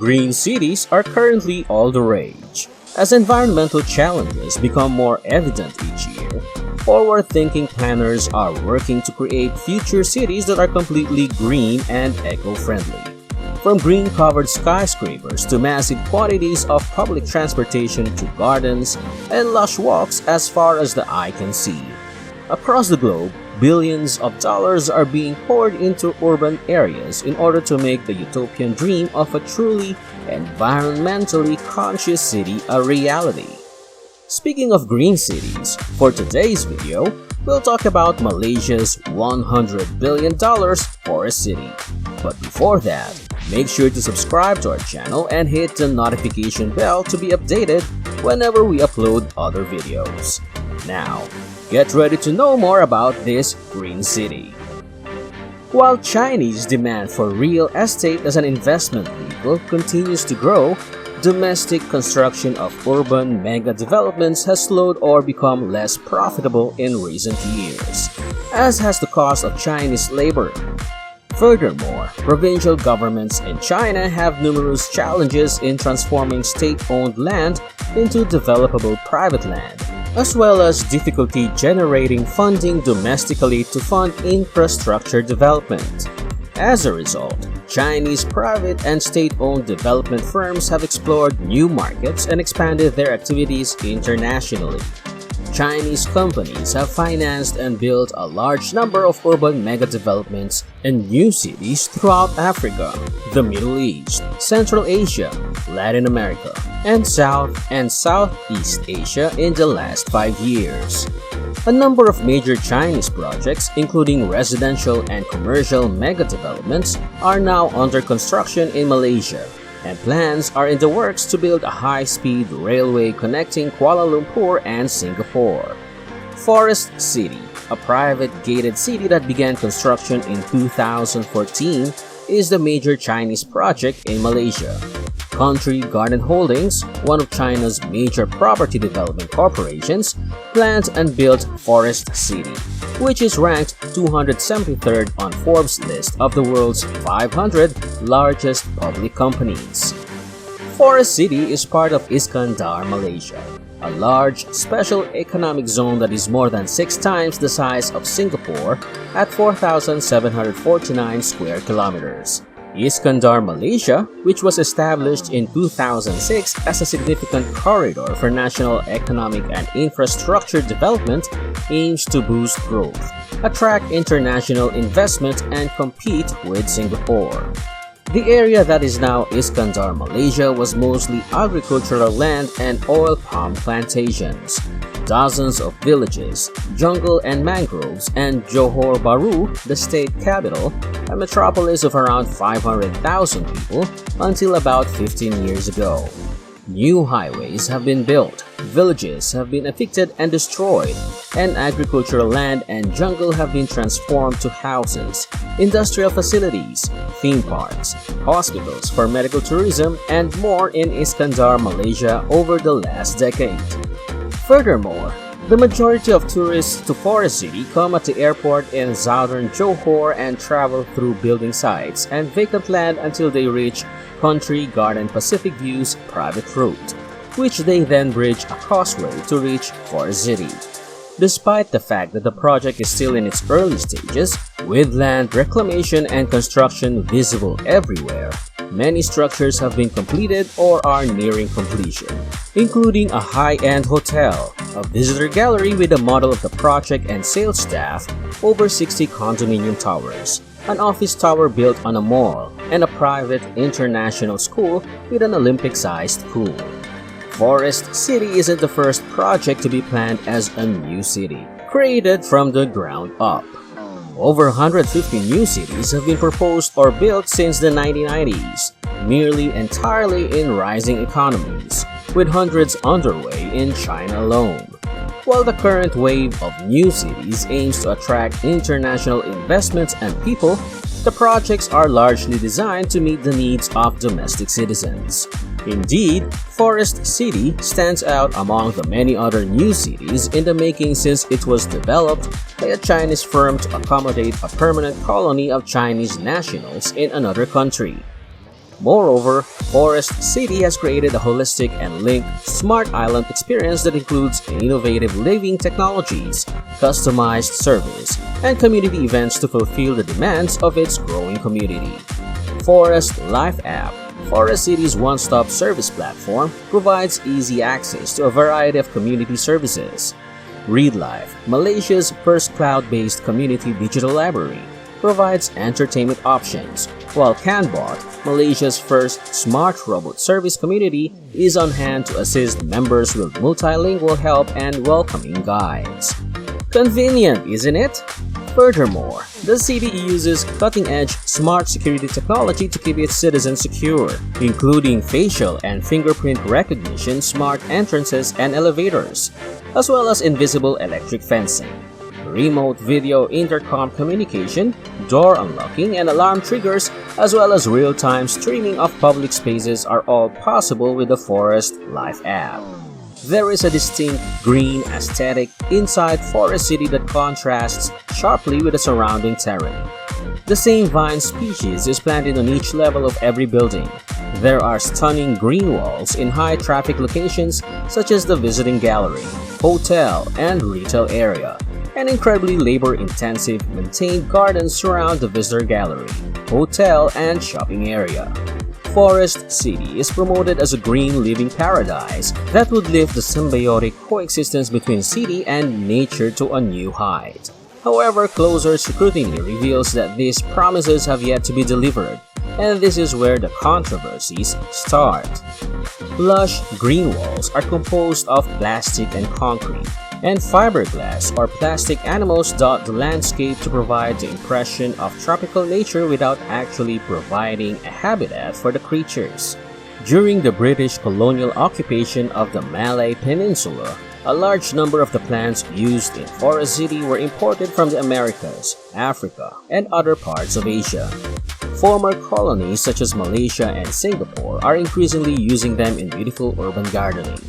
Green cities are currently all the rage. As environmental challenges become more evident each year, forward-thinking planners are working to create future cities that are completely green and eco-friendly. From green-covered skyscrapers to massive quantities of public transportation to gardens and lush walks as far as the eye can see. Across the globe, billions of dollars are being poured into urban areas in order to make the utopian dream of a truly environmentally conscious city a reality. Speaking of green cities, for today's video, we'll talk about Malaysia's $100 billion forest city. But before that, make sure to subscribe to our channel and hit the notification bell to be updated whenever we upload other videos. Now, get ready to know more about this green city. While Chinese demand for real estate as an investment vehicle continues to grow, domestic construction of urban mega developments has slowed or become less profitable in recent years, as has the cost of Chinese labor. Furthermore, provincial governments in China have numerous challenges in transforming state-owned land into developable private land, as well as difficulty generating funding domestically to fund infrastructure development. As a result, Chinese private and state-owned development firms have explored new markets and expanded their activities internationally. Chinese companies have financed and built a large number of urban mega-developments and new cities throughout Africa, the Middle East, Central Asia, Latin America, and South and Southeast Asia in the last 5 years. A number of major Chinese projects, including residential and commercial mega-developments, are now under construction in Malaysia, and plans are in the works to build a high-speed railway connecting Kuala Lumpur and Singapore. Forest City, a private gated city that began construction in 2014, is the major Chinese project in Malaysia. Country Garden Holdings, one of China's major property development corporations, planned and built Forest City, which is ranked 273rd on Forbes' list of the world's 500 largest public companies. Forest City is part of Iskandar Malaysia, a large special economic zone that is more than 6 times the size of Singapore at 4,749 square kilometers. Iskandar Malaysia, which was established in 2006 as a significant corridor for national economic and infrastructure development, aims to boost growth, attract international investment, and compete with Singapore. The area that is now Iskandar Malaysia was mostly agricultural land and oil palm plantations. Dozens of villages, jungle and mangroves, and Johor Bahru, the state capital, a metropolis of around 500,000 people until about 15 years ago. New highways have been built, villages have been evicted and destroyed, and agricultural land and jungle have been transformed to houses, industrial facilities, theme parks, hospitals for medical tourism, and more in Iskandar Malaysia over the last decade. Furthermore, the majority of tourists to Forest City come at the airport in southern Johor and travel through building sites and vacant land until they reach Country Garden Pacific View's private route, which they then bridge a causeway to reach Forest City. Despite the fact that the project is still in its early stages, with land reclamation and construction visible everywhere, many structures have been completed or are nearing completion, including a high-end hotel, a visitor gallery with a model of the project and sales staff, over 60 condominium towers, an office tower built on a mall, and a private international school with an Olympic-sized pool. Forest City isn't the first project to be planned as a new city, created from the ground up. Over 150 new cities have been proposed or built since the 1990s, nearly entirely in rising economies, with hundreds underway in China alone. While the current wave of new cities aims to attract international investments and people, the projects are largely designed to meet the needs of domestic citizens. Indeed, Forest City stands out among the many other new cities in the making since it was developed by a Chinese firm to accommodate a permanent colony of Chinese nationals in another country. Moreover, Forest City has created a holistic and linked smart island experience that includes innovative living technologies, customized service, and community events to fulfill the demands of its growing community. Forest Life app, Forest City's one-stop service platform, provides easy access to a variety of community services. Read Life, Malaysia's first cloud-based community digital library, provides entertainment options, while Canbot, Malaysia's first smart robot service community, is on hand to assist members with multilingual help and welcoming guides. Convenient, isn't it? Furthermore, the city uses cutting-edge smart security technology to keep its citizens secure, including facial and fingerprint recognition, smart entrances and elevators, as well as invisible electric fencing. Remote video intercom communication, door unlocking and alarm triggers, as well as real-time streaming of public spaces are all possible with the Forest Life app. There is a distinct green aesthetic inside Forest City that contrasts sharply with the surrounding terrain. The same vine species is planted on each level of every building. There are stunning green walls in high-traffic locations such as the visiting gallery, hotel, and retail area. And incredibly labor-intensive maintained gardens surround the visitor gallery, hotel, and shopping area. Forest City is promoted as a green living paradise that would lift the symbiotic coexistence between city and nature to a new height. However, closer scrutiny reveals that these promises have yet to be delivered, and this is where the controversies start. Lush green walls are composed of plastic and concrete, and fiberglass or plastic animals dot the landscape to provide the impression of tropical nature without actually providing a habitat for the creatures. During the British colonial occupation of the Malay Peninsula, a large number of the plants used in Forest City were imported from the Americas, Africa, and other parts of Asia. Former colonies such as Malaysia and Singapore are increasingly using them in beautiful urban gardening.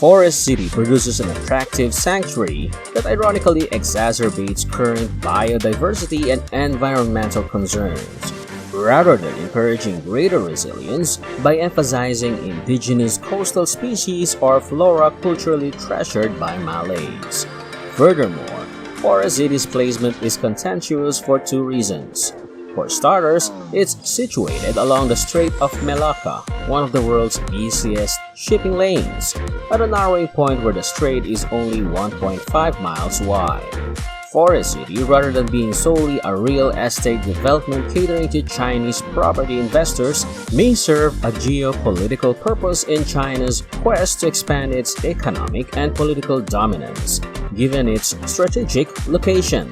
Forest City produces an attractive sanctuary that ironically exacerbates current biodiversity and environmental concerns, rather than encouraging greater resilience by emphasizing indigenous coastal species or flora culturally treasured by Malays. Furthermore, Forest City's placement is contentious for two reasons. For starters, it's situated along the Strait of Malacca, one of the world's busiest shipping lanes, at a narrowing point where the strait is only 1.5 miles wide. Forest City, rather than being solely a real estate development catering to Chinese property investors, may serve a geopolitical purpose in China's quest to expand its economic and political dominance, given its strategic location.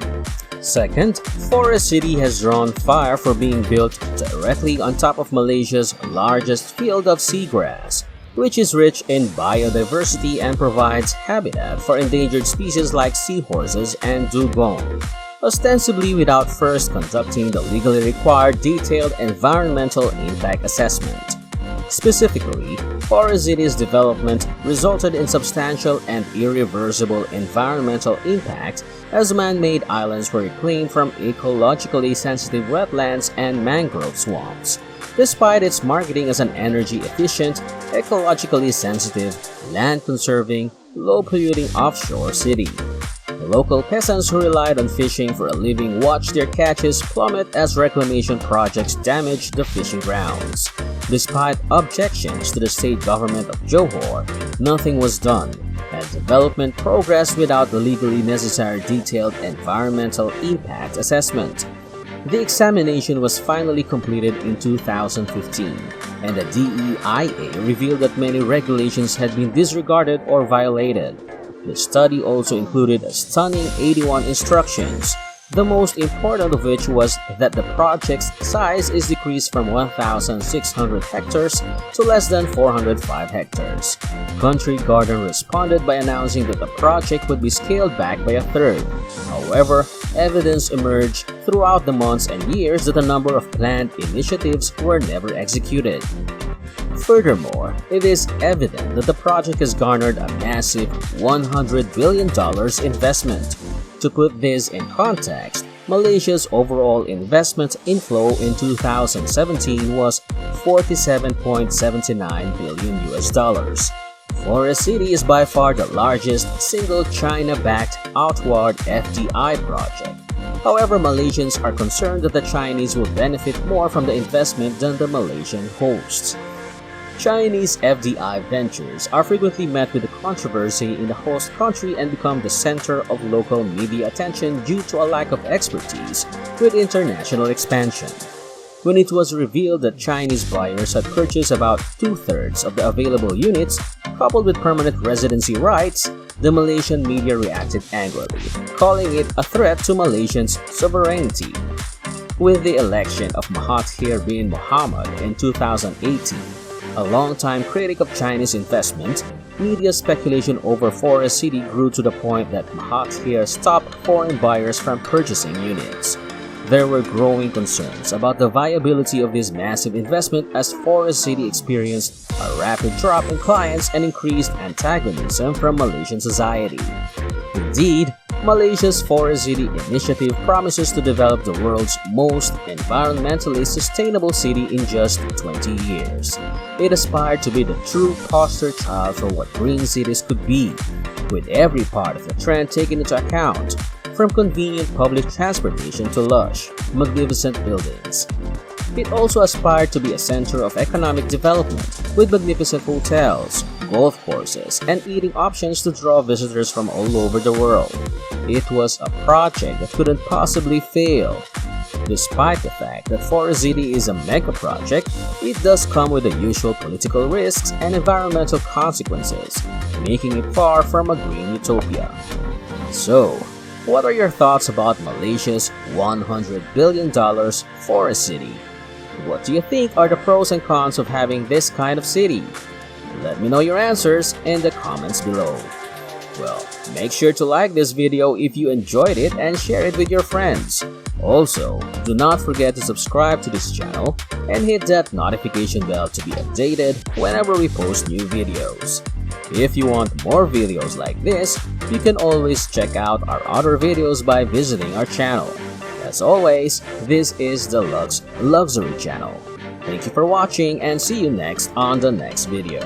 Second, Forest City has drawn fire for being built directly on top of Malaysia's largest field of seagrass, which is rich in biodiversity and provides habitat for endangered species like seahorses and dugong, ostensibly without first conducting the legally required detailed environmental impact assessment. Specifically, Forest City's development resulted in substantial and irreversible environmental impact as man-made islands were reclaimed from ecologically sensitive wetlands and mangrove swamps, despite its marketing as an energy-efficient, ecologically sensitive, land-conserving, low-polluting offshore city. The local peasants who relied on fishing for a living watched their catches plummet as reclamation projects damaged the fishing grounds. Despite objections to the state government of Johor, nothing was done, and development progressed without the legally necessary detailed environmental impact assessment. The examination was finally completed in 2015, and the DEIA revealed that many regulations had been disregarded or violated. The study also included a stunning 81 instructions, the most important of which was that the project's size is decreased from 1,600 hectares to less than 405 hectares. Country Garden responded by announcing that the project would be scaled back by a third. However, evidence emerged throughout the months and years that a number of planned initiatives were never executed. Furthermore, it is evident that the project has garnered a massive $100 billion investment. To put this in context, Malaysia's overall investment inflow in 2017 was 47.79 billion US dollars. Forest City is by far the largest single China-backed outward FDI project. However, Malaysians are concerned that the Chinese will benefit more from the investment than the Malaysian hosts. Chinese FDI ventures are frequently met with controversy in the host country and become the center of local media attention due to a lack of expertise with international expansion. When it was revealed that Chinese buyers had purchased about two-thirds of the available units, coupled with permanent residency rights, the Malaysian media reacted angrily, calling it a threat to Malaysians' sovereignty. With the election of Mahathir bin Mohamad in 2018, a longtime critic of Chinese investment, media speculation over Forest City grew to the point that Mahathir stopped foreign buyers from purchasing units. There were growing concerns about the viability of this massive investment as Forest City experienced a rapid drop in clients and increased antagonism from Malaysian society. Indeed, Malaysia's Forest City initiative promises to develop the world's most environmentally sustainable city in just 20 years. It aspired to be the true poster child for what green cities could be, with every part of the trend taken into account, from convenient public transportation to lush, magnificent buildings. It also aspired to be a center of economic development with magnificent hotels, golf courses, and eating options to draw visitors from all over the world. It was a project that couldn't possibly fail. Despite the fact that Forest City is a mega project, it does come with the usual political risks and environmental consequences, making it far from a green utopia. So, what are your thoughts about Malaysia's $100 billion Forest City? What do you think are the pros and cons of having this kind of city? Let me know your answers in the comments below. Well, make sure to like this video if you enjoyed it and share it with your friends. Also, do not forget to subscribe to this channel and hit that notification bell to be updated whenever we post new videos. If you want more videos like this, you can always check out our other videos by visiting our channel. As always, this is the Luxe Luxury channel. Thank you for watching and see you next on the next video.